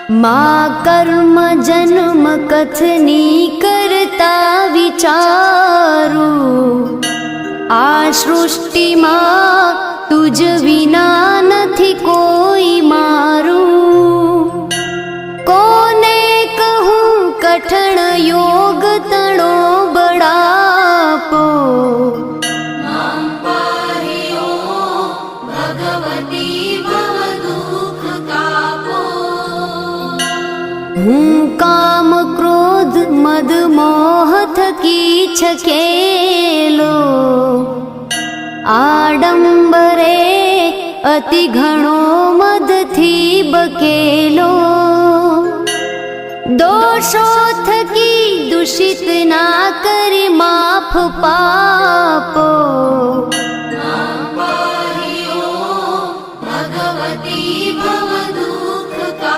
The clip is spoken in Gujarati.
मा कर्म जन्म कथनी करता विचारू, आ सृष्टिमां तुज विना નથી કોઈ મારું। કોને કહું કઠણ યોગ તણો બળાપો, હું કામ ક્રોધ મદ મોહ થકી છકેલો, આડંબરે અતિ ઘણો મદથી બકેલો। દોષો થકી દૂષિત ના કરી માફ પાપો,